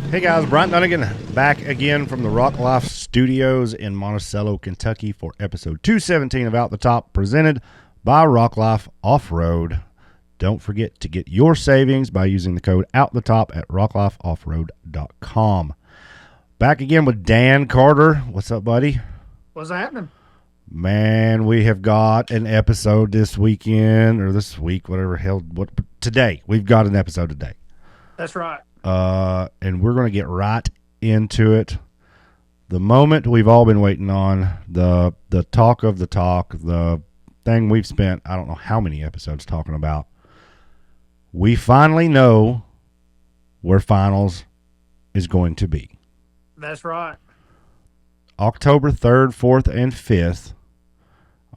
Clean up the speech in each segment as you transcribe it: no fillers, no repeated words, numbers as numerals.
Hey guys, Bryant Dunnigan back again from the Rock Life Studios in Monticello, Kentucky for episode 217 of Out the Top, presented by Rock Life Offroad. Don't forget to get your savings by using the code OUTTHETOP at rocklifeoffroad.com. Back again with Dan Carter. What's up, buddy? What's happening? Man, we have got an episode this weekend, or this week, whatever hell. Today. We've got an episode today. That's right. And we're going to get right into it. The moment we've all been waiting on, the talk of the talk, the thing we've spent, I don't know how many episodes talking about. We finally know where finals is going to be. That's right. October 3rd, 4th, and 5th,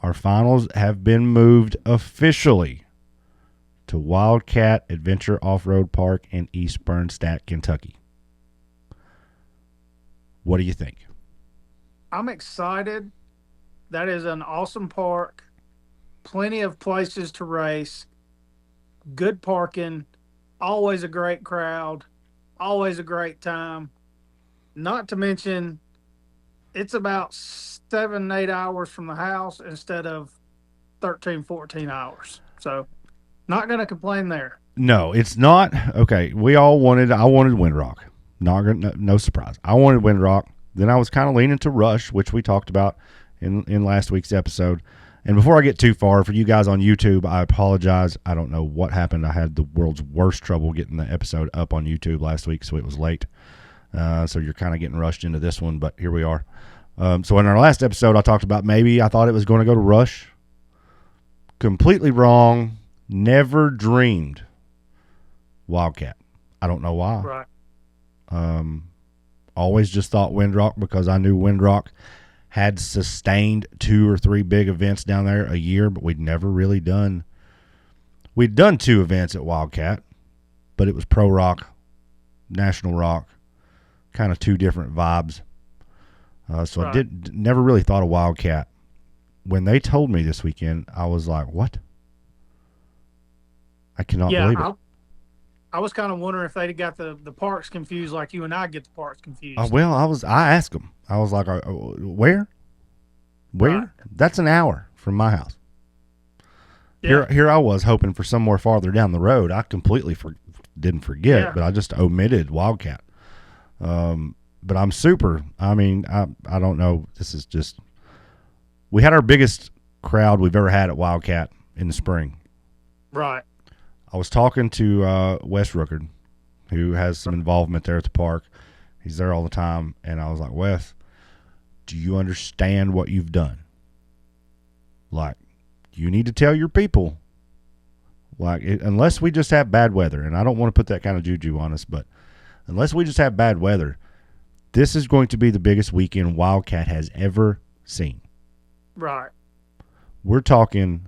our finals have been moved officially to Wildcat Adventure Offroad Park in East Bernstadt, Kentucky. What do you think? I'm excited. That is an awesome park. Plenty of places to race. Good parking. Always a great crowd. Always a great time. Not to mention, it's about 7-8 hours from the house instead of 13-14 hours. So, not going to complain there. No, it's not. Okay, I wanted Windrock. No surprise. I wanted Windrock. Then I was kind of leaning to Rush, which we talked about in last week's episode. And before I get too far, for you guys on YouTube, I apologize. I don't know what happened. I had the world's worst trouble getting the episode up on YouTube last week, so it was late. So you're kind of getting rushed into this one, but here we are. So in our last episode, I talked about maybe I thought it was going to go to Rush. Completely wrong. Never dreamed Wildcat. I don't know why. Right. Always just thought Windrock because I knew Windrock had sustained 2 or 3 big events down there a year, but we'd never really done. We'd done 2 events at Wildcat, but it was Pro Rock, National Rock, kind of 2 different vibes. So right. I never really thought of Wildcat. When they told me this weekend, I was like, what? I cannot believe it. I was kind of wondering if they'd got the parks confused like you and I get the parks confused. I asked them. I was like, where? Right. That's an hour from my house. Yeah. Here I was hoping for somewhere farther down the road. I completely didn't forget, but I just omitted Wildcat. But I'm super. I mean, I don't know. This is just. We had our biggest crowd we've ever had at Wildcat in the spring. Right. I was talking to Wes Rookard, who has some involvement there at the park. He's there all the time. And I was like, Wes, do you understand what you've done? Like, you need to tell your people. Like, unless we just have bad weather, and I don't want to put that kind of juju on us, but unless we just have bad weather, this is going to be the biggest weekend Wildcat has ever seen. Right. We're talking,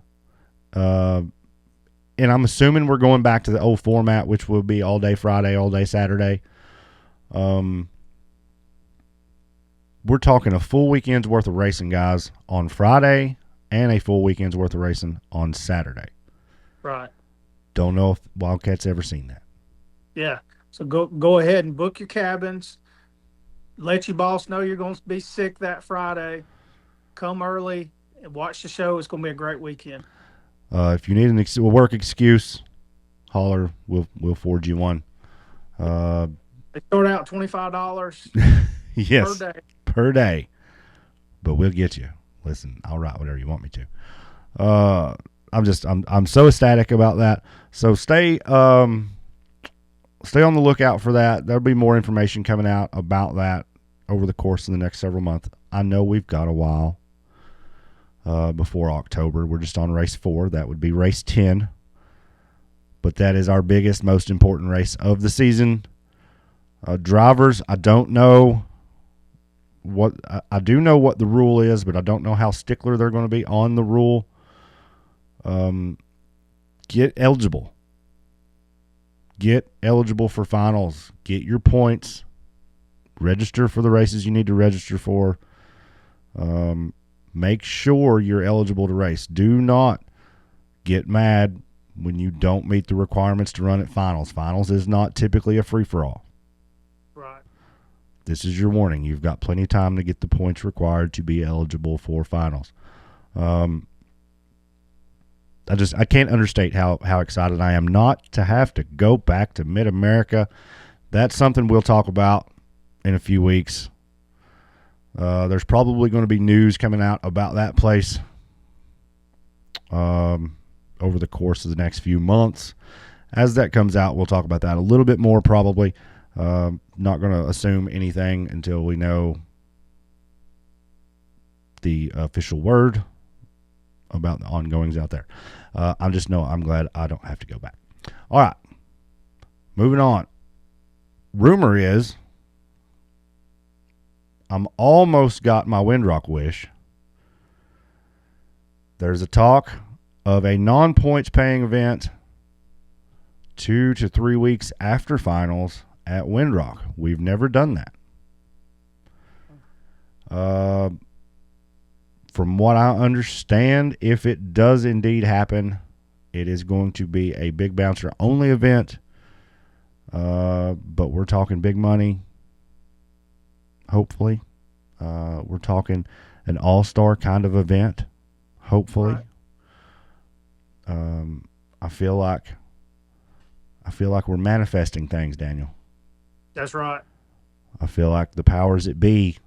and I'm assuming we're going back to the old format, which will be all day Friday, all day Saturday. We're talking a full weekend's worth of racing, guys, on Friday, and a full weekend's worth of racing on Saturday. Right. Don't know if Wildcat's ever seen that. Yeah. So go ahead and book your cabins. Let your boss know you're going to be sick that Friday. Come early and watch the show. It's going to be a great weekend. If you need a work excuse, holler. We'll forward you one. They start out $25 yes, per day. But we'll get you. Listen, I'll write whatever you want me to. I'm so ecstatic about that. So stay on the lookout for that. There'll be more information coming out about that over the course of the next several months. I know we've got a while before October. We're just on race 4. That would be race 10. But that is our biggest, most important race of the season. Drivers, I don't know what I do know what the rule is, but I don't know how stickler they're going to be on the rule. Get eligible. Get eligible for finals. Get your points. Register for the races you need to register for. Make sure you're eligible to race. Do not get mad when you don't meet the requirements to run at finals. Finals is not typically a free-for-all. Right. this is your warning. You've got plenty of time to get the points required to be eligible for finals. I can't understate how excited I am not to have to go back to Mid-America. That's something we'll talk about in a few weeks. There's probably going to be news coming out about that place over the course of the next few months. As that comes out, we'll talk about that a little bit more probably. Not going to assume anything until we know the official word about the ongoings out there. I'm glad I don't have to go back. All right. Moving on. Rumor is I'm almost got my Windrock wish. There's a talk of a non-points paying event 2 to 3 weeks after finals at Windrock. We've never done that. From what I understand, if it does indeed happen, it is going to be a big bouncer only event. But we're talking big money. Hopefully. We're talking an all-star kind of event. Hopefully. Right. I feel like we're manifesting things, Daniel. That's right. I feel like the powers that be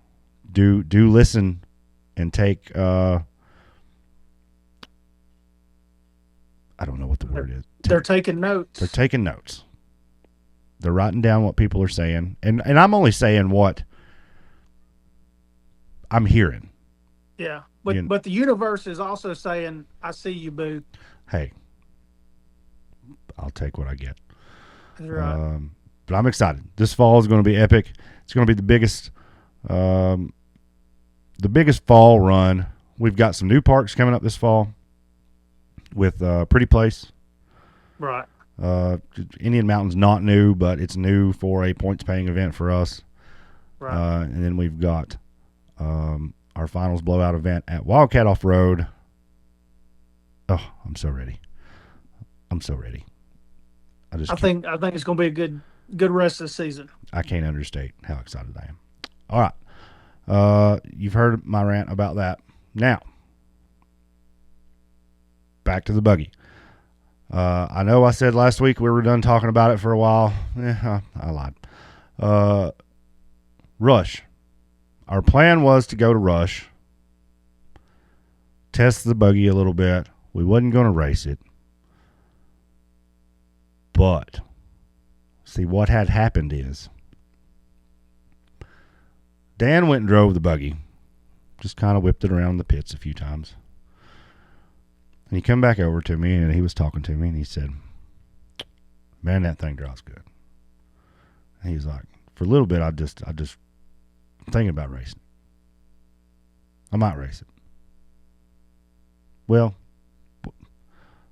do listen and take I don't know what the word is. They're taking notes. They're taking notes. They're writing down what people are saying. And I'm only saying what I'm hearing. Yeah. But the universe is also saying, I see you, boo. Hey, I'll take what I get. That's right. But I'm excited. This fall is going to be epic. It's going to be the biggest fall run. We've got some new parks coming up this fall with Pretty Place. Right. Indian Mountain's not new, but it's new for a points-paying event for us. Right. And then we've got our finals blowout event at Wildcat Offroad. Oh, I'm so ready. I think it's going to be a good rest of the season. I can't understate how excited I am. All right. You've heard my rant about that. Now, back to the buggy. I know I said last week we were done talking about it for a while. I lied. Rush. Our plan was to go to Rush, test the buggy a little bit. We wasn't going to race it. But, see, what had happened is Dan went and drove the buggy. Just kind of whipped it around the pits a few times. And he come back over to me, and he was talking to me, and he said, man, that thing drives good. And he was like, for a little bit, I just thinking about racing. I might race it. Well,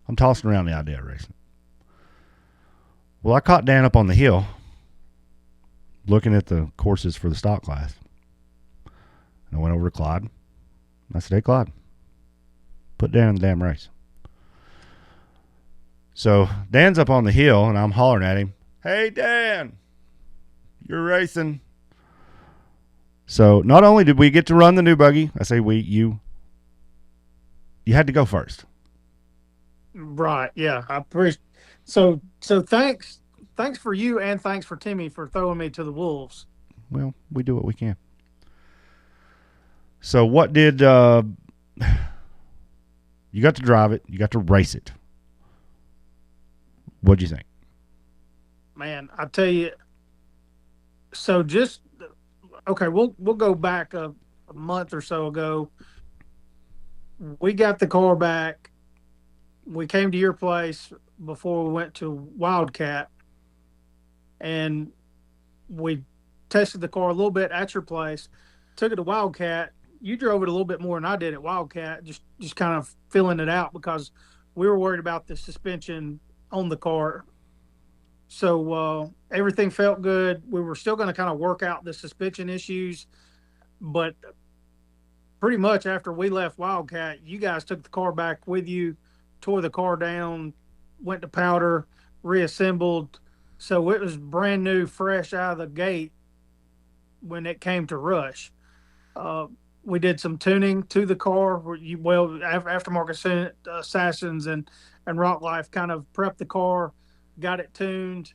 I'm tossing around the idea of racing. Well, I caught Dan up on the hill looking at the courses for the stock class. And I went over to Clyde. I said, hey, Clyde, put Dan in the damn race. So Dan's up on the hill, and I'm hollering at him, hey, Dan, you're racing. So not only did we get to run the new buggy, I say you had to go first. Right, yeah. I appreciate. So thanks for you, and thanks for Timmy for throwing me to the wolves. Well, we do what we can. So what did you got to drive it, you got to race it. What'd you think? Man, I tell you, so just okay, we'll go back a month or so ago. We got the car back. We came to your place before we went to Wildcat, and we tested the car a little bit at your place. Took it to Wildcat. You drove it a little bit more than I did at Wildcat, just kind of filling it out because we were worried about the suspension on the car. So everything felt good. We were still going to kind of work out the suspension issues, but pretty much after we left Wildcat, you guys took the car back with you, tore the car down, went to powder, reassembled. So it was brand new, fresh out of the gate. when it came to Rush. Uh, we did some tuning to the car. Aftermarket assassins and Rock Life kind of prepped the car, got it tuned,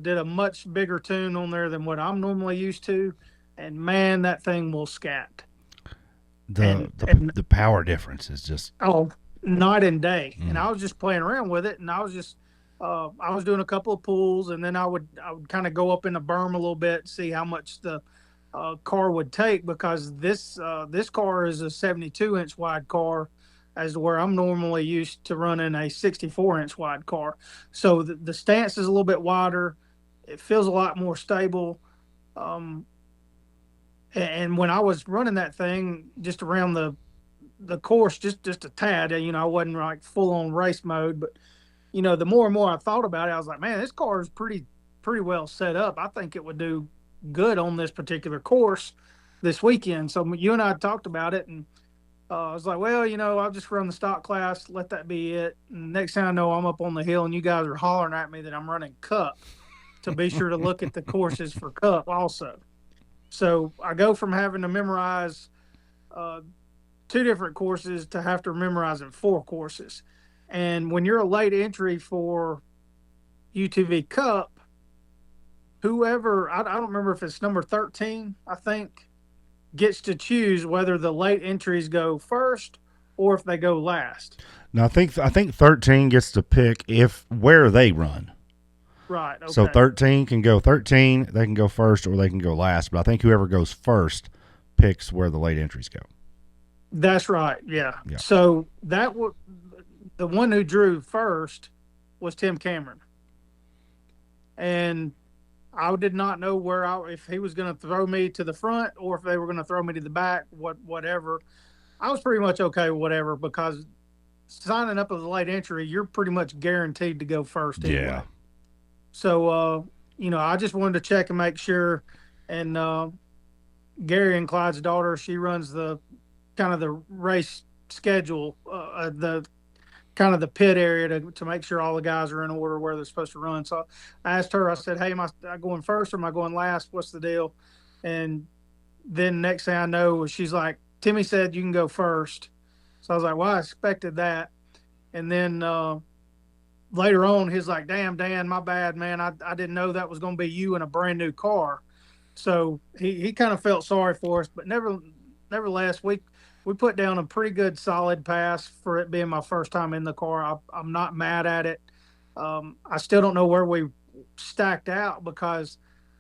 did a much bigger tune on there than what I'm normally used to, and man, that thing will scat. The power difference is just Night and day. And I was just playing around with it, and I was doing a couple of pulls, and then I would kind of go up in the berm a little bit, see how much the car would take, because this car is a 72-inch wide car, as to where I'm normally used to running a 64-inch wide car. So the stance is a little bit wider. It feels a lot more stable. Um, and when I was running that thing just around the course, just a tad, I wasn't like full on race mode, but the more and more I thought about it, I was like, man, this car is pretty well set up. I think it would do good on this particular course this weekend. So you and I talked about it, and I was like, well, I'll just run the stock class, let that be it. And next thing I know, I'm up on the hill, and you guys are hollering at me that I'm running Cup to be sure to look at the courses for Cup also. So I go from having to memorize two different courses to have to memorize in four courses. And when you're a late entry for UTV Cup, whoever, I don't remember if it's number 13, I think, gets to choose whether the late entries go first or if they go last. Now I think 13 gets to pick where they run. Right. Okay. So 13 can go 13, they can go first or they can go last, but I think whoever goes first picks where the late entries go. That's right. Yeah. So the one who drew first was Tim Cameron. And I did not know if he was going to throw me to the front or if they were going to throw me to the back, whatever. I was pretty much okay with whatever, because signing up as a late entry, you're pretty much guaranteed to go first anyway. Yeah. So, I just wanted to check and make sure. And Gary and Clyde's daughter, she runs the kind of the race schedule, the kind of the pit area to make sure all the guys are in order where they're supposed to run. So I asked her, I said, hey, am I going first or am I going last? What's the deal? And then next thing I know, she's like, Timmy said you can go first. So I was like, well, I expected that. And then later on, he's like, damn, Dan, my bad, man. I didn't know that was going to be you in a brand new car. So he kind of felt sorry for us, but nevertheless, we put down a pretty good solid pass for it being my first time in the car. I'm not mad at it. I still don't know where we stacked out, because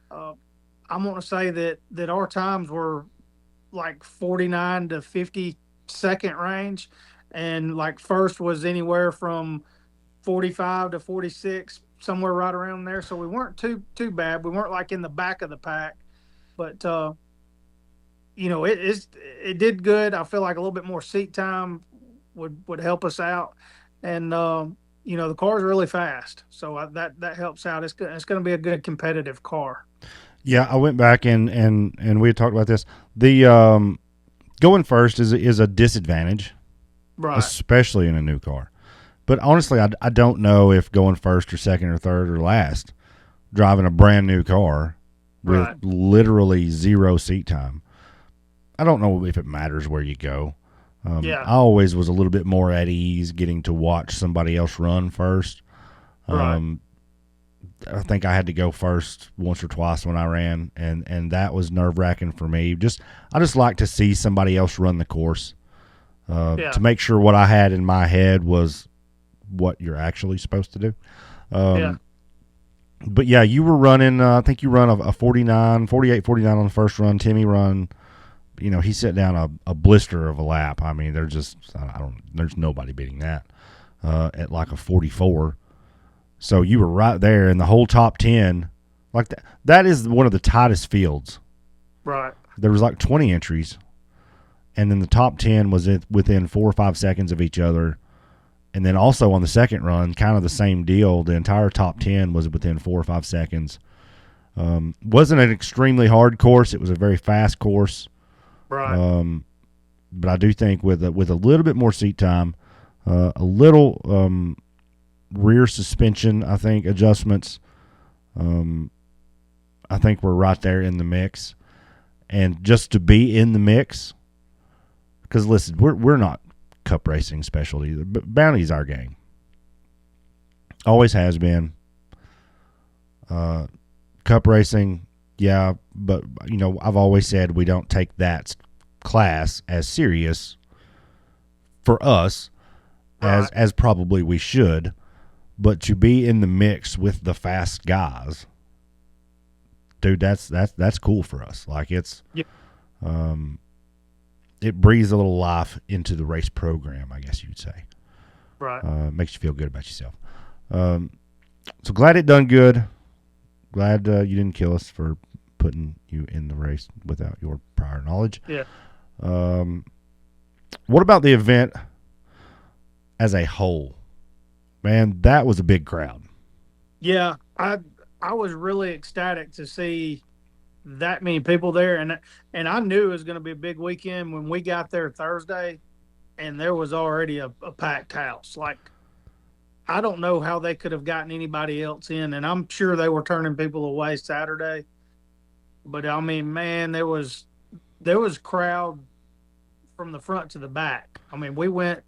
I'm going to say that our times were like 49 to 50 second range, and like first was anywhere from 45 to 46, somewhere right around there. So we weren't too bad. We weren't like in the back of the pack, but it did good. I feel like a little bit more seat time would help us out, and the car's really fast, so that helps out. It's going to be a good competitive car. Yeah, I went back and we had talked about this. The going first is a disadvantage, right? Especially in a new car. But honestly, I don't know if going first or second or third or last, driving a brand new car with literally zero seat time, I don't know if it matters where you go. I always was a little bit more at ease getting to watch somebody else run first. I think I had to go first once or twice when I ran, and that was nerve-wracking for me. I just like to see somebody else run the course to make sure what I had in my head was what you're actually supposed to do. But yeah, you were running, I think you run a 48, 49 on the first run. Timmy run, he set down a blister of a lap. I mean, there's nobody beating that at like a 44. So you were right there in the whole top 10. Like that is one of the tightest fields. Right. There was like 20 entries, and then the top 10 was within 4 or 5 seconds of each other. And then also on the second run, kind of the same deal. The entire top 10 was within 4 or 5 seconds. Wasn't an extremely hard course. It was a very fast course. Right. But I do think with a little bit more seat time, a little rear suspension, I think, adjustments, I think we're right there in the mix. and just to be in the mix. Because listen, we're not cup racing specialty. Bounty's our game. Always has been. Cup racing, yeah, but I've always said we don't take that class as serious for us as probably we should. But to be in the mix with the fast guys, dude, that's cool for us. Like it's, it breathes a little life into the race program, I guess you'd say. Right. Makes you feel good about yourself. So glad it done good. Glad you didn't kill us for putting you in the race without your prior knowledge. Yeah. What about the event as a whole? Man, that was a big crowd. Yeah, I was really ecstatic to see that many people there, and I knew it was going to be a big weekend when we got there Thursday, and there was already a packed house. Like, I don't know how they could have gotten anybody else in, and I'm sure they were turning people away Saturday. But I mean, man, there was crowd from the front to the back. I mean, we went.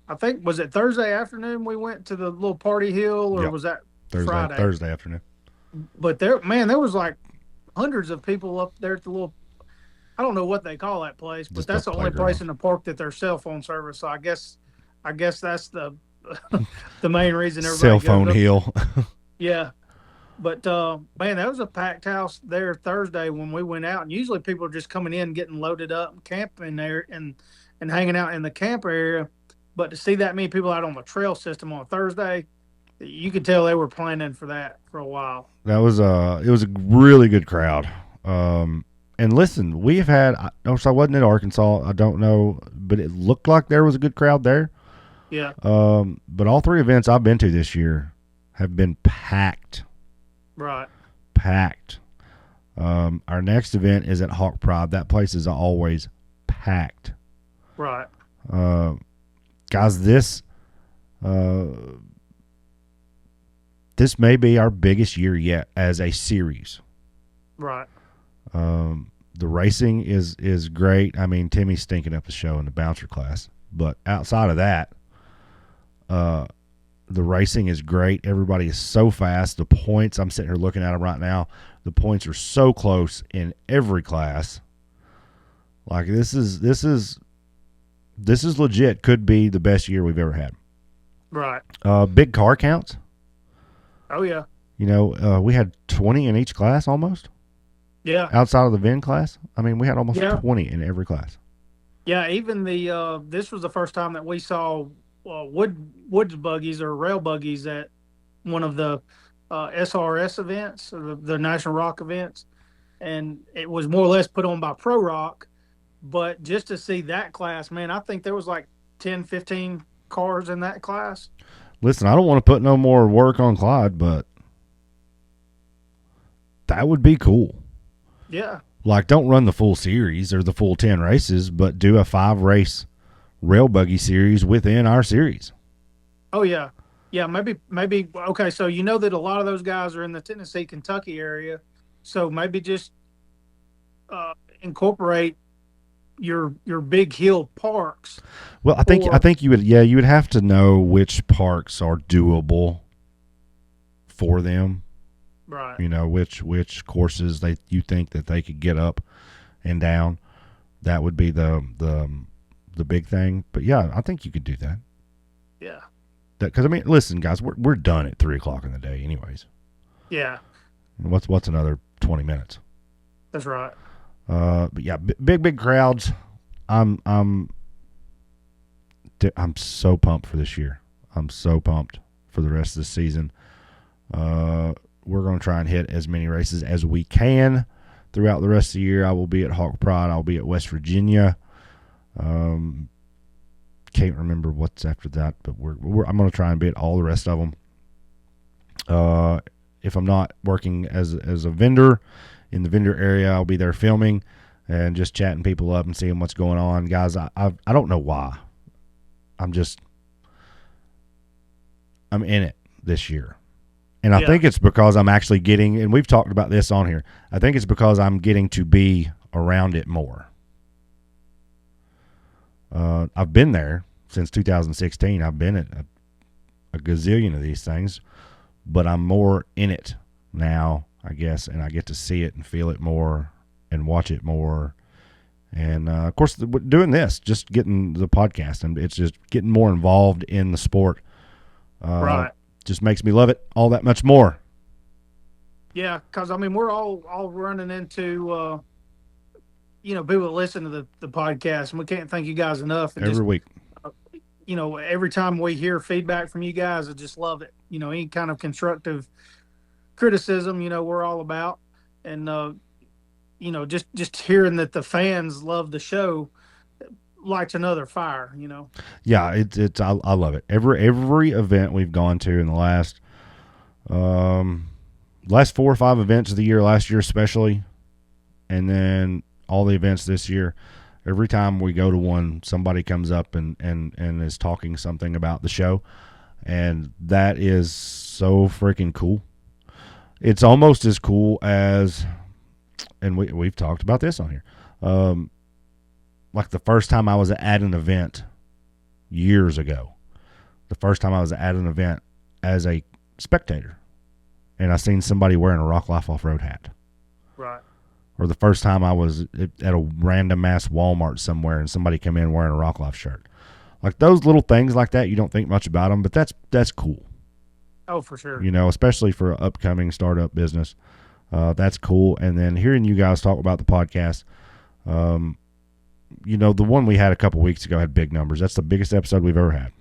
I think, was it Thursday afternoon we went to the little party hill, or was that Friday? Thursday afternoon. But there was like hundreds of people up there at the little, I don't know what they call that place, but that's the only place in the park that there's cell phone service. So I guess that's the the main reason everybody cell phone hill. Yeah. But man, that was a packed house there Thursday when we went out, and usually people are just coming in, getting loaded up, and camping there and hanging out in the camp area. But to see that many people out on the trail system on Thursday, you could tell they were planning for that for a while. It was a really good crowd. And listen, we've had, I wasn't in Arkansas, I don't know, but it looked like there was a good crowd there. Yeah. But all three events I've been to this year have been packed. Right. Packed. Our next event is at Hawk Pride. That place is always packed. Right. Guys, this may be our biggest year yet as a series. Right. The racing is great. I mean, Timmy's stinking up the show in the bouncer class. But outside of that, the racing is great. Everybody is so fast. The points, I'm sitting here looking at them right now. The points are so close in every class. Like this is legit. Could be the best year we've ever had. Right. Big car counts. Oh yeah. We had 20 in each class almost. Yeah. Outside of the VIN class, I mean, we had almost 20 in every class. Yeah. Even the this was the first time that we saw woods buggies or rail buggies at one of the SRS events, or the National Rock events, and it was more or less put on by Pro Rock. But just to see that class, man, I think there was like 10, 15 cars in that class. Listen, I don't want to put no more work on Clyde, but that would be cool. Yeah. Like, don't run the full series or the full 10 races, but do a 5-race rail buggy series within our series. Oh, yeah. Yeah, maybe. Okay, so you know that a lot of those guys are in the Tennessee, Kentucky area. So maybe just incorporate your big hill parks. Well, I think you would have to know which parks are doable for them. Right. Which courses you think that they could get up and down. That would be the big thing. But yeah, I think you could do that. Yeah. Because I mean, listen, guys, we're done at 3:00 in the day, anyways. Yeah. What's another 20 minutes? That's right. But yeah, big crowds. I'm so pumped for this year. I'm so pumped for the rest of the season. We're going to try and hit as many races as we can throughout the rest of the year. I will be at Hawk Pride. I'll be at West Virginia. Can't remember what's after that, but I'm going to try and be at all the rest of them. If I'm not working as a vendor in the vendor area, I'll be there filming and just chatting people up and seeing what's going on. Guys, I don't know why. I'm in it this year. And I think it's because I'm actually getting, and we've talked about this on here, I think it's because I'm getting to be around it more. I've been there since 2016. I've been at a gazillion of these things, but I'm more in it now, I guess, and I get to see it and feel it more and watch it more. And, of course, doing this, just getting the podcast, and it's just getting more involved in the sport. Right. Just makes me love it all that much more. Yeah, because, I mean, we're all running into, people that listen to the podcast, and we can't thank you guys enough. And every week. Every time we hear feedback from you guys, I just love it. Any kind of constructive criticism, we're all about. And, just hearing that the fans love the show lights another fire, Yeah, I love it. Every event we've gone to in the last 4 or 5 events of the year, last year especially, and then all the events this year, every time we go to one, somebody comes up and is talking something about the show, and that is so freaking cool. It's almost as cool as, and we've talked about this on here, like the first time I was at an event years ago, the first time I was at an event as a spectator, and I seen somebody wearing a Rock Life Off-Road hat. Right. Or the first time I was at a random ass Walmart somewhere and somebody come in wearing a Rock Life shirt. Like those little things like that, you don't think much about them, but that's cool. Oh, for sure. Especially for an upcoming startup business. That's cool. And then hearing you guys talk about the podcast, the one we had a couple weeks ago had big numbers. That's the biggest episode we've ever had.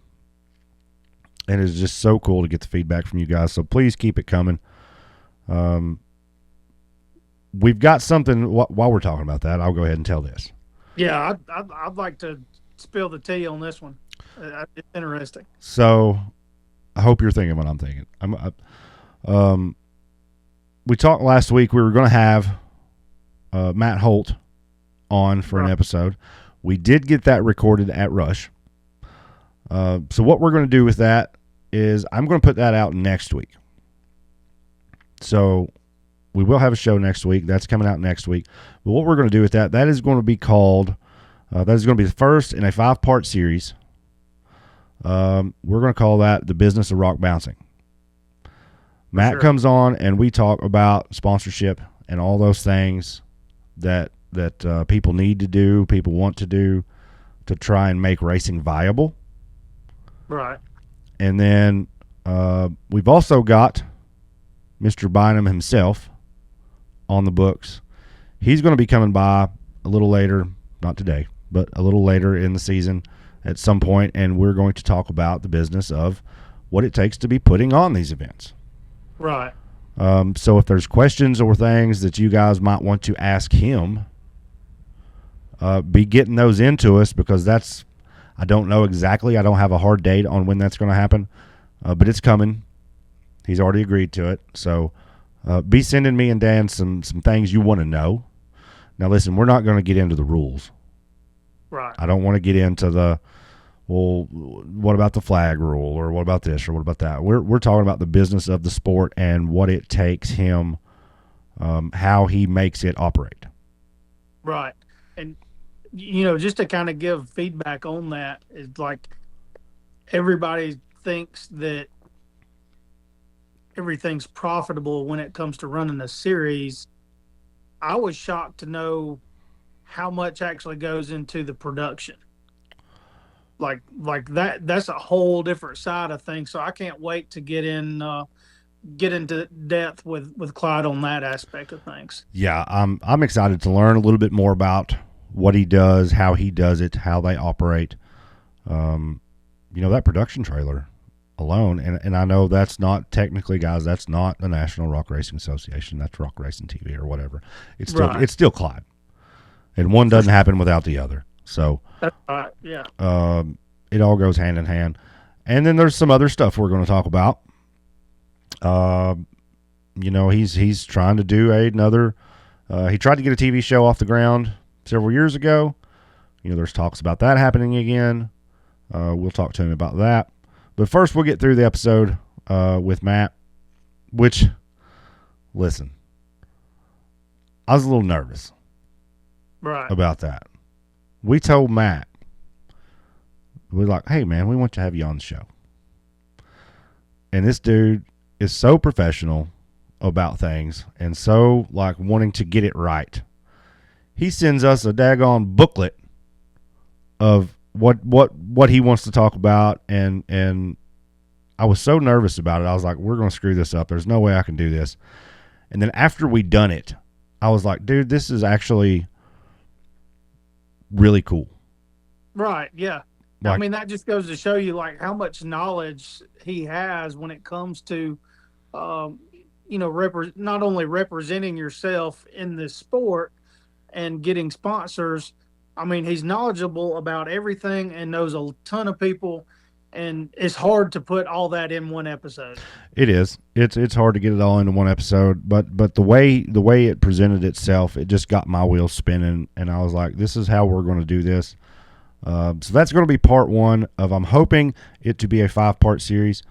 And it's just so cool to get the feedback from you guys. So please keep it coming. We've got something, while we're talking about that, I'll go ahead and tell this. Yeah, I'd like to spill the tea on this one. It's interesting. So I hope you're thinking what I'm thinking. We talked last week, we were going to have Matt Holt on for an episode. We did get that recorded at Rush. So what we're going to do with that is I'm going to put that out next week. So we will have a show next week. That's coming out next week. But what we're going to do with that is going to be called, that is going to be the first in a 5-part series. We're going to call that The Business of Rock Bouncing. Matt comes on and we talk about sponsorship and all those things that people need to do, people want to do to try and make racing viable. Right. And then we've also got Mr. Bynum himself on the books. He's going to be coming by a little later, not today, but a little later in the season at some point, and we're going to talk about the business of what it takes to be putting on these events. Right. So if there's questions or things that you guys might want to ask him, be getting those into us, because I don't know exactly. I don't have a hard date on when that's going to happen, but it's coming. He's already agreed to it. So be sending me and Dan some things you want to know. Now, listen, we're not going to get into the rules. Right. I don't want to get into what about the flag rule, or what about this, or what about that? We're talking about the business of the sport and what it takes him, how he makes it operate. Right. And, just to kind of give feedback on that, is like everybody thinks that everything's profitable when it comes to running a series. I was shocked to know how much actually goes into the production. Like that's a whole different side of things. So I can't wait to get into depth with Clyde on that aspect of things. Yeah, I'm excited to learn a little bit more about what he does, how he does it, how they operate. That production trailer alone, and I know that's not technically, guys, that's not the National Rock Racing Association. That's Rock Racing TV or whatever. It's still Clyde, and one doesn't happen without the other. So that's right. Yeah. It all goes hand in hand. And then there's some other stuff we're going to talk about. He's trying to do another. He tried to get a TV show off the ground several years ago. There's talks about that happening again. We'll talk to him about that. But first, we'll get through the episode with Matt. Which, listen, I was a little nervous Right. about that. We told Matt, we're like, hey, man, we want to have you on the show. And this dude is so professional about things and so like wanting to get it right. He sends us a daggone booklet of what he wants to talk about, and I was so nervous about it. I was like, we're going to screw this up. There's no way I can do this. And then after we done it, I was like, dude, this is actually really cool. Right. Yeah. I Like, mean, that just goes to show you like how much knowledge he has when it comes to, um, not only representing yourself in this sport and getting sponsors. I mean, he's knowledgeable about everything and knows a ton of people, and it's hard to put all that in one episode. it is. It's hard to get it all into one episode, but the way it presented itself, it just got my wheels spinning, and I was like, this is how we're going to do this. So that's going to be part one of. I'm hoping it to be a 5-part series.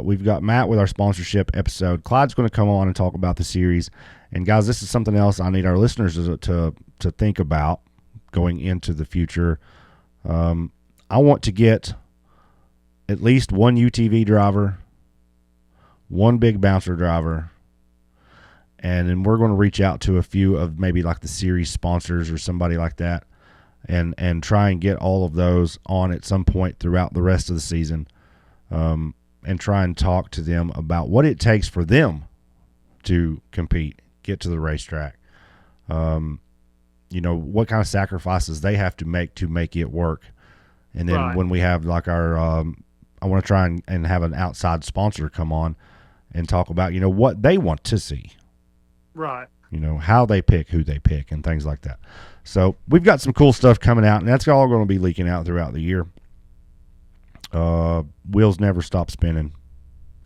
We've got Matt with our sponsorship episode. Clyde's going to come on and talk about the series. And guys, this is something else I need our listeners to think about going into the future. I want to get at least one UTV driver, one big bouncer driver, and then we're going to reach out to a few of maybe like the series sponsors or somebody like that, and try and get all of those on at some point throughout the rest of the season, and try and talk to them about what it takes for them to compete, get to the racetrack. What kind of sacrifices they have to make it work. And then Right. when we have like our, I want to try and have an outside sponsor come on and talk about, what they want to see, Right. how they pick, who they pick, and things like that. So we've got some cool stuff coming out, and that's all going to be leaking out throughout the year. Wheels never stop spinning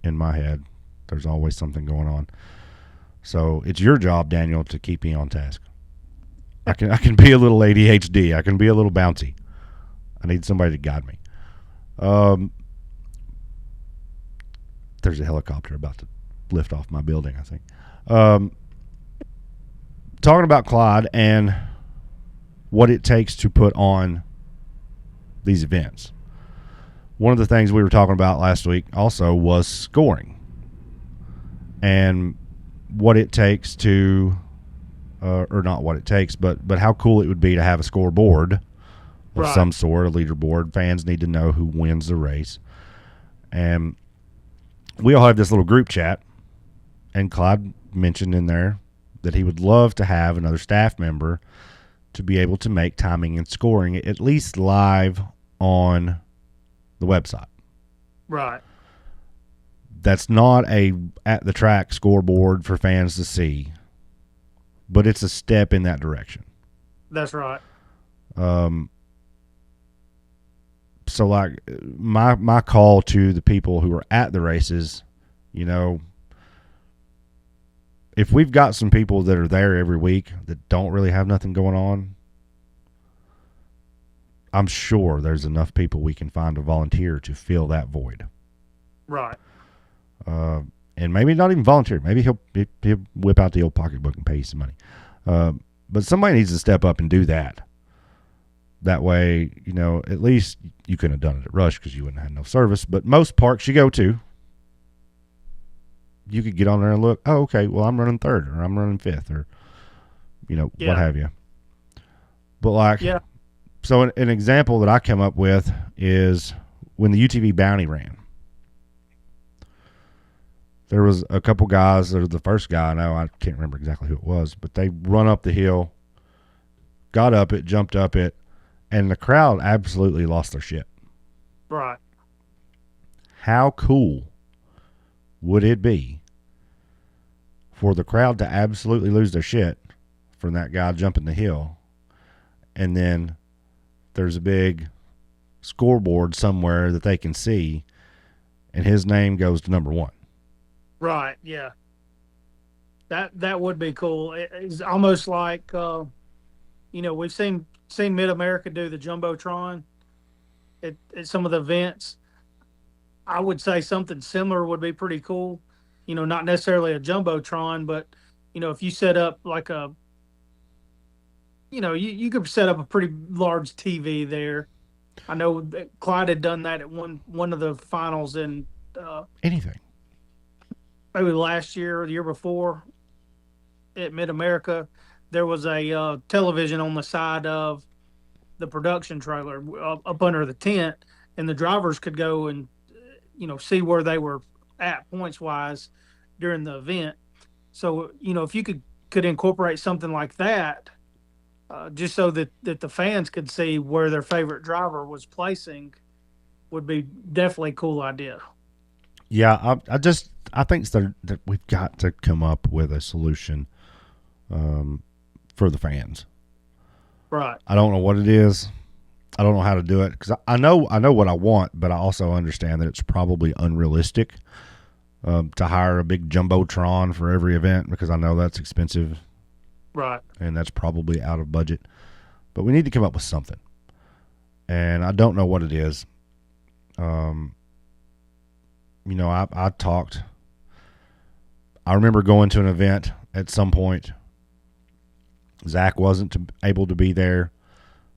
in my head. There's always something going on. So it's your job, Daniel, to keep me on task. I can be a little ADHD. I can be a little bouncy. I need somebody to guide me. There's a helicopter about to lift off my building, I think. Talking about Clyde and what it takes to put on these events. One of the things we were talking about last week also was scoring and what it takes to, or not what it takes, but how cool it would be to have a scoreboard of Right. some sort, a leaderboard. Fans need to know who wins the race. And we all have this little group chat, and Clyde mentioned in there that he would love to have another staff member to be able to make timing and scoring at least live on the website. Right. That's not a at the track scoreboard for fans to see, but it's a step in that direction. That's right. So like my call to the people who are at the races, if we've got some people that are there every week that don't really have nothing going on, I'm sure there's enough people we can find to volunteer to fill that void. Right. And maybe not even volunteer. Maybe he'll whip out the old pocketbook and pay you some money. But somebody needs to step up and do that. That way, at least you couldn't have done it at Rush because you wouldn't have had no service. But most parks you go to, you could get on there and look, oh, okay, well, I'm running third or I'm running fifth or, Yeah. what have you. But like, Yeah. so an example that I come up with is when the UTV Bounty ran. There was a couple guys, that are the first guy I know, I can't remember exactly who it was, but they run up the hill, got up it, jumped up it, and the crowd absolutely lost their shit. Right. How cool would it be for the crowd to absolutely lose their shit from that guy jumping the hill, and then there's a big scoreboard somewhere that they can see, and his name goes to number one. Right. Yeah. That would be cool. It's almost like we've seen Mid America do the jumbotron at some of the events. I would say something similar would be pretty cool. not necessarily a jumbotron, but if you set up like you could set up a pretty large TV there. I know that Clyde had done that at one of the finals in uh, Anything. maybe last year or the year before at Mid America. There was a television on the side of the production trailer up under the tent, and the drivers could go and see where they were at points wise during the event. So if you could incorporate something like that, just so that the fans could see where their favorite driver was placing, would be definitely a cool idea. Yeah, I think that we've got to come up with a solution for the fans. Right. I don't know what it is. I don't know how to do it because I know what I want, but I also understand that it's probably unrealistic to hire a big jumbotron for every event because I know that's expensive Right. and that's probably out of budget. But we need to come up with something, and I don't know what it is. Um, I talked. I remember going to an event at some point. Zach wasn't able to be there,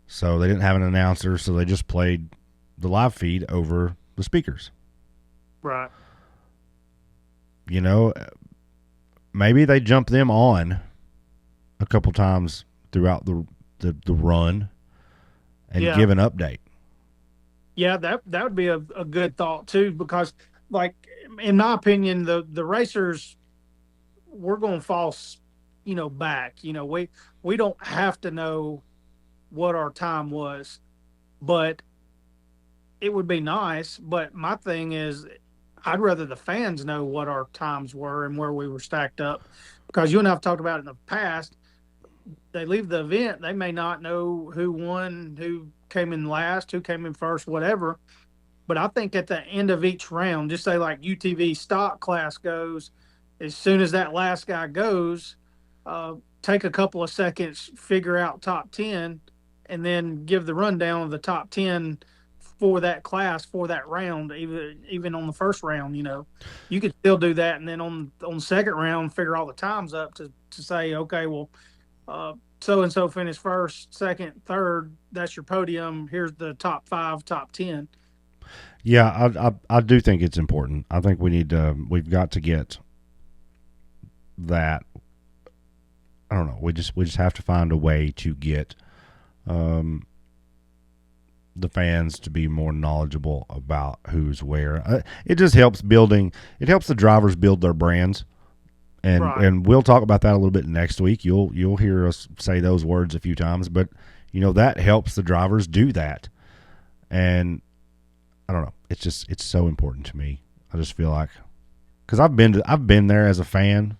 so they didn't have an announcer, so they just played the live feed over the speakers. Right. You know, maybe they jump them on a couple times throughout the run and Yeah. give an update. Yeah. That would be a good thought too, because like in my opinion, the racers, we're going to fall, back. We don't have to know what our time was, but it would be nice. But my thing is, I'd rather the fans know what our times were and where we were stacked up, because you and I've talked about it in the past. They leave the event, they may not know who won, who came in last, who came in first, whatever. But I think at the end of each round, just say like UTV stock class goes, as soon as that last guy goes, uh, take a couple of seconds, figure out top 10, and then give the rundown of the top 10 for that class for that round, even on the first round. You could still do that, and then on the second round, figure all the times up to say, okay, well, so and so finished first, second, third. That's your podium. Here's the top five, top 10. Yeah, I do think it's important. I think we've got to get that. I don't know. We just have to find a way to get um, the fans to be more knowledgeable about who's where. It just helps building. It helps the drivers build their brands, and Right. we'll talk about that a little bit next week. You'll hear us say those words a few times, but that helps the drivers do that, and I don't know. It's so important to me. I just feel like because I've been there as a fan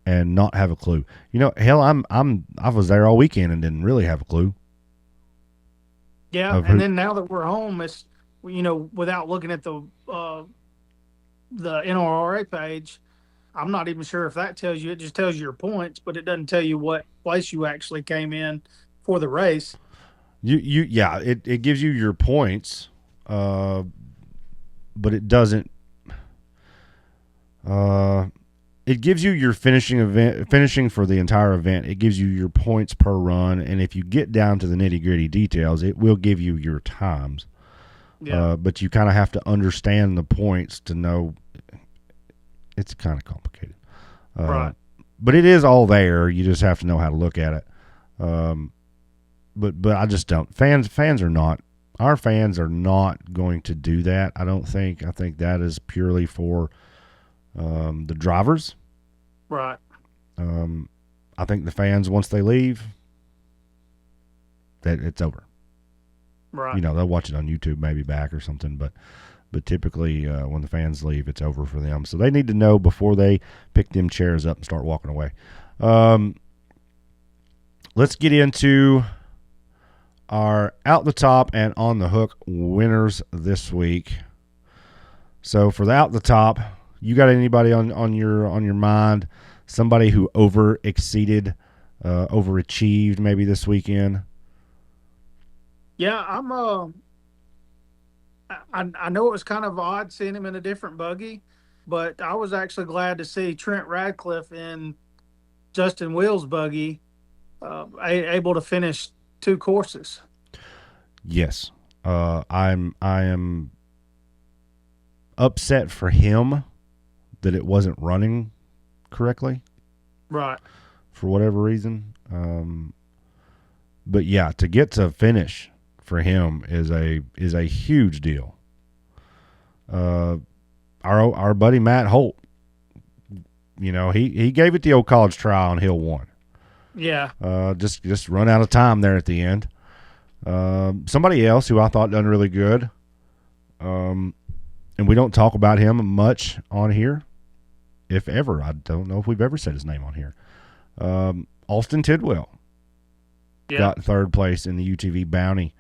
and not have a clue. Hell, I was there all weekend and didn't really have a clue Yeah. of And who. then now that we're home, it's, without looking at the NRRA page, I'm not even sure if that tells you. It just tells you your points, but it doesn't tell you what place you actually came in for the race. Yeah, it gives you your points, uh, but it doesn't. Uh, it gives you your finishing for the entire event. It gives you your points per run, and if you get down to the nitty gritty details, it will give you your times. Yeah. But you kind of have to understand the points to know. It's kind of complicated, uh, Right. but it is all there. You just have to know how to look at it. Um, but I just don't. Fans are not. Our fans are not going to do that. I don't think. I think that is purely for the drivers. Right. Um, I think the fans once they leave, that it's over. Right. They'll watch it on YouTube, maybe back or something, but typically when the fans leave, it's over for them. So they need to know before they pick them chairs up and start walking away. Um, let's get into our out the top and on the hook winners this week. So for the out the top, you got anybody on your mind? Somebody who overachieved maybe this weekend? Yeah. I know it was kind of odd seeing him in a different buggy, but I was actually glad to see Trent Radcliffe in Justin Will's buggy, able to finish 2 courses. Yes. I am upset for him that it wasn't running correctly Right. for whatever reason. But yeah, to get to finish for him is a huge deal. Our buddy Matt Holt, he gave it the old college try on Hill 1. Yeah. Just run out of time there at the end. Somebody else who I thought done really good, and we don't talk about him much on here, if ever. I don't know if we've ever said his name on here. Austin Tidwell got third place in the UTV Bounty.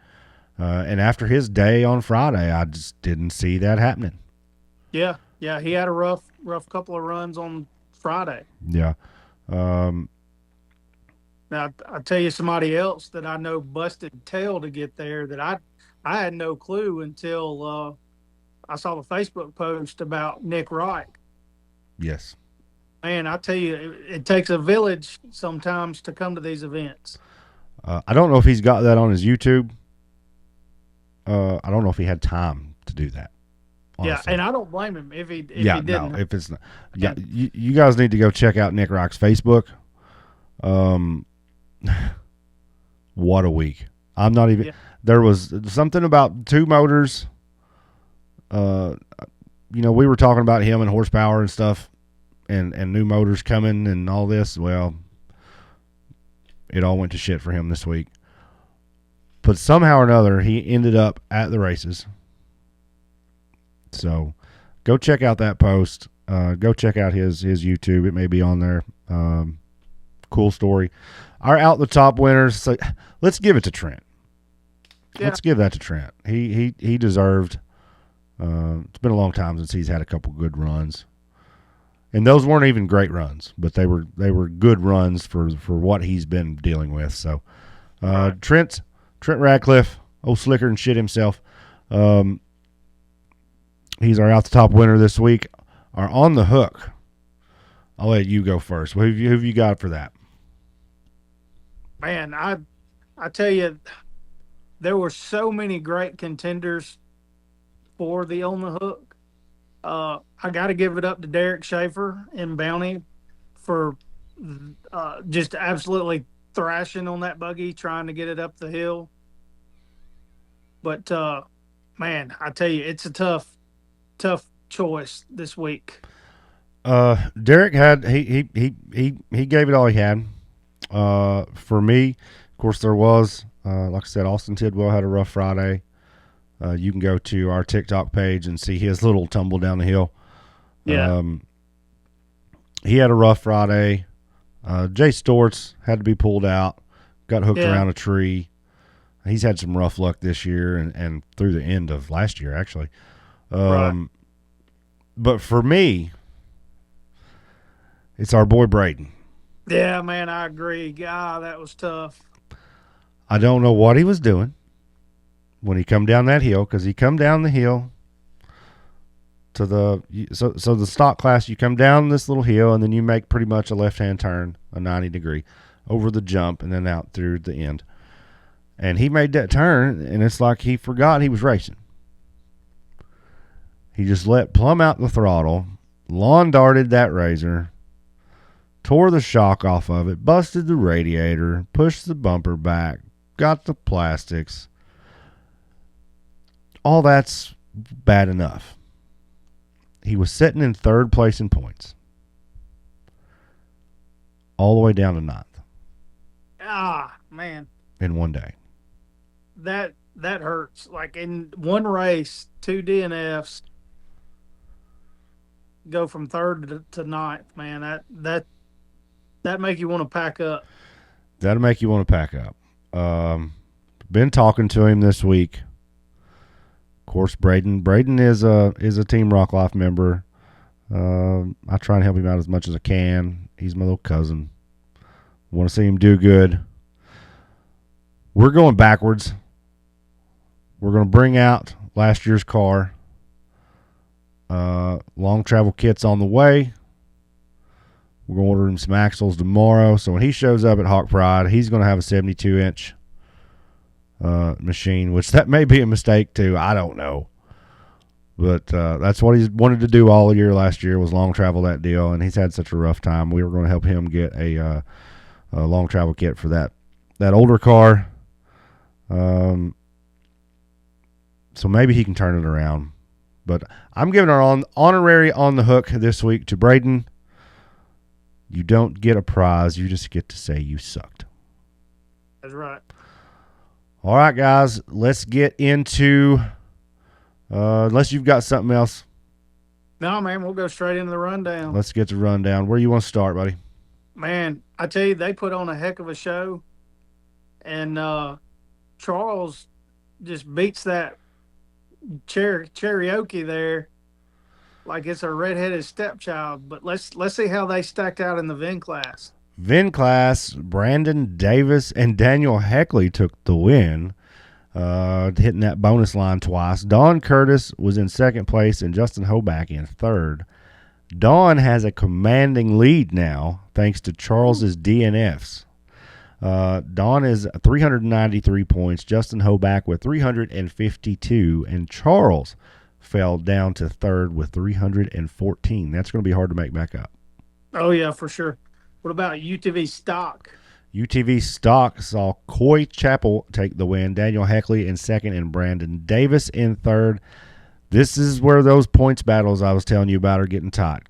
And after his day on Friday, I just didn't see that happening. Yeah. Yeah. He had a rough couple of runs on Friday. Yeah. Now, I'll tell you somebody else that I know busted tail to get there that I had no clue until I saw the Facebook post about Nick Wright. Yes. Man, I tell you, it takes a village sometimes to come to these events. I don't know if he's got that on his YouTube. I don't know if he had time to do that. Honestly. Yeah, and I don't blame him if he didn't. No, if it's not. Yeah, you guys need to go check out Nick Wright's Facebook. What a week. I'm not even there was something about 2 motors. We were talking about him and horsepower and stuff and new motors coming and all this. Well, it all went to shit for him this week. But somehow or another, he ended up at the races. So go check out that post. Go check out his YouTube. It may be on there. Cool story. Our out the top winners. So let's give it to Trent. Yeah. Let's give that to Trent. He deserved. It's been a long time since he's had a couple good runs, and those weren't even great runs, but they were good runs for what he's been dealing with. So right. Trent Radcliffe, old slicker and shit himself. He's our out the top winner this week. Our on the hook. I'll let you go first. Who have you got for that? Man, I tell you, there were so many great contenders for the on the hook. I got to give it up to Derek Schaefer in Bounty for just absolutely thrashing on that buggy, trying to get it up the hill. But man, I tell you, it's a tough choice this week. Derek had he gave it all he had. For me, of course, there was like I said, Austin Tidwell had a rough Friday. You can go to our TikTok page and see his little tumble down the hill. Yeah. He had a rough Friday. Jay Storts had to be pulled out, got hooked around a tree. He's had some rough luck this year and through the end of last year, actually. Right. But for me, it's our boy Braden. Yeah, man, I agree. God, that was tough. I don't know what he was doing when he come down that hill, because he come down the hill to so the stock class, you come down this little hill and then you make pretty much a left-hand turn, a 90-degree, over the jump and then out through the end. And he made that turn, and it's like he forgot he was racing. He just let plumb out the throttle, lawn darted that razor, tore the shock off of it, busted the radiator, pushed the bumper back, got the plastics. All that's bad enough. He was sitting in third place in points, all the way down to ninth. Ah, man. In one day. That hurts. Like in one race, 2 DNFs, go from third to ninth, man. That make you want to pack up. That'll make you want to pack up. Been talking to him this week. Of course, Braden is a Team Rock Life member. I try and help him out as much as I can. He's my little cousin. Want to see him do good. We're going backwards. We're going to bring out last year's car. Long travel kit's on the way. We're going to order him some axles tomorrow. So when he shows up at Hawk Pride, he's going to have a 72-inch machine, which that may be a mistake too. I don't know. But that's what he's wanted to do all year last year, was long travel that deal, and he's had such a rough time. We were going to help him get a long travel kit for that older car. So maybe he can turn it around. But I'm giving our honorary on the hook this week to Braden. You don't get a prize. You just get to say you sucked. That's right. All right, guys. Let's get into unless you've got something else. No, man, we'll go straight into the rundown. Let's get the rundown. Where you want to start, buddy? Man, I tell you, they put on a heck of a show. And Charles just beats that karaoke there like it's a redheaded stepchild. But let's see how they stacked out in the VIN class. VIN class, Brandon Davis and Daniel Heckley took the win, hitting that bonus line twice. Don Curtis was in second place and Justin Hoback in third. Don has a commanding lead now thanks to Charles's DNFs. Don is 393 points, Justin Hoback with 352, and Charles fell down to third with 314. That's going to be hard to make back up. Oh, yeah, for sure. What about UTV stock? UTV stock saw Coy Chappell take the win, Daniel Heckley in second, and Brandon Davis in third. This is where those points battles I was telling you about are getting tight.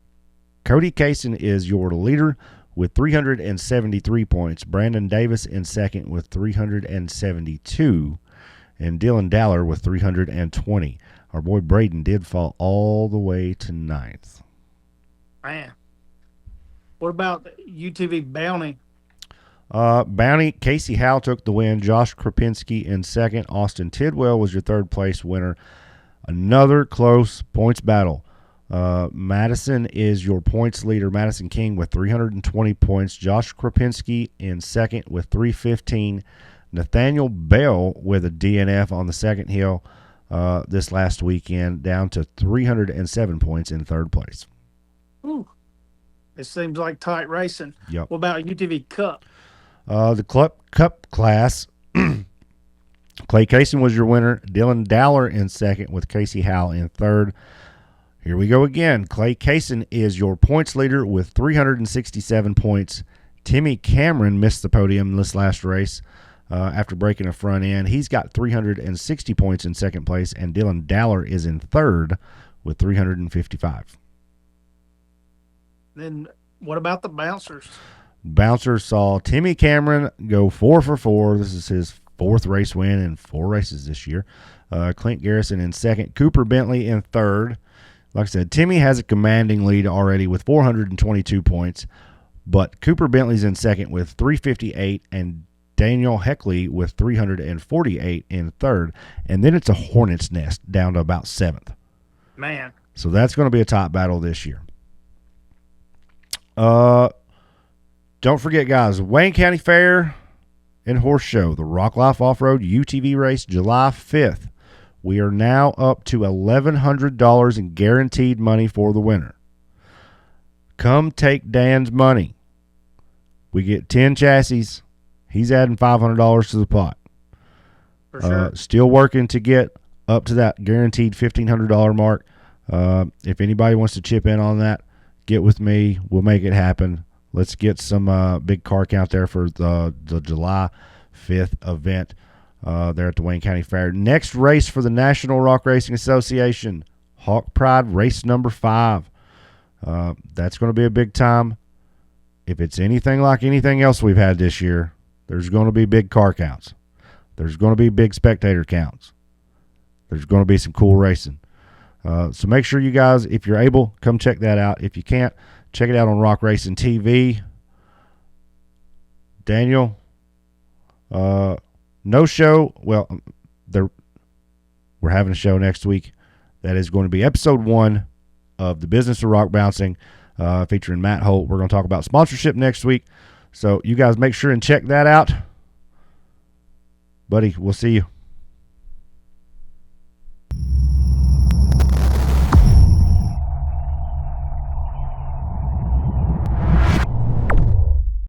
Cody Kaysen is your leader with 373 points. Brandon Davis in second with 372. And Dylan Dowler with 320. Our boy Braden did fall all the way to ninth. Man. What about UTV Bounty? Bounty, Casey Howe took the win. Josh Krapinski in second. Austin Tidwell was your third place winner. Another close points battle. Madison is your points leader. Madison King with 320 points. Josh Krapinski in second with 315. Nathaniel Bell with a DNF on the second hill this last weekend, down to 307 points in third place. Ooh. It seems like tight racing. Yep. What about UTV Cup? The Cup class, Clay Kaysen was your winner. Dylan Dowler in second with Casey Howell in third. Here we go again. Clay Kaysen is your points leader with 367 points. Timmy Cameron missed the podium this last race after breaking a front end. He's got 360 points in second place, and Dylan Dowler is in third with 355. Then what about the bouncers? Bouncer saw Timmy Cameron go 4 for 4. This is his fourth race win in 4 races this year. Clint Garrison in second. Cooper Bentley in third. Like I said, Timmy has a commanding lead already with 422 points, but Cooper Bentley's in second with 358 and Daniel Heckley with 348 in third. And then it's a hornet's nest down to about 7th. Man. So that's going to be a top battle this year. Don't forget, guys, Wayne County Fair and Horse Show, the Rock Life Offroad UTV race, July 5th. We are now up to $1,100 in guaranteed money for the winner. Come take Dan's money. We get 10 chassis. He's adding $500 to the pot. For sure. Still working to get up to that guaranteed $1,500 mark. If anybody wants to chip in on that, get with me. We'll make it happen. Let's get some big car count there for the July 5th event there at the Wayne County Fair. Next race for the National Rock Racing Association, Hawk Pride race number 5. That's going to be a big time. If it's anything like anything else we've had this year, there's going to be big car counts. There's going to be big spectator counts. There's going to be some cool racing. So make sure you guys, if you're able, come check that out. If you can't, check it out on Rock Racing TV. Daniel, no show. Well, we're having a show next week. That is going to be episode 1 of The Business of Rock Bouncing, featuring Matt Holt. We're going to talk about sponsorship next week. So you guys make sure and check that out. Buddy, we'll see you.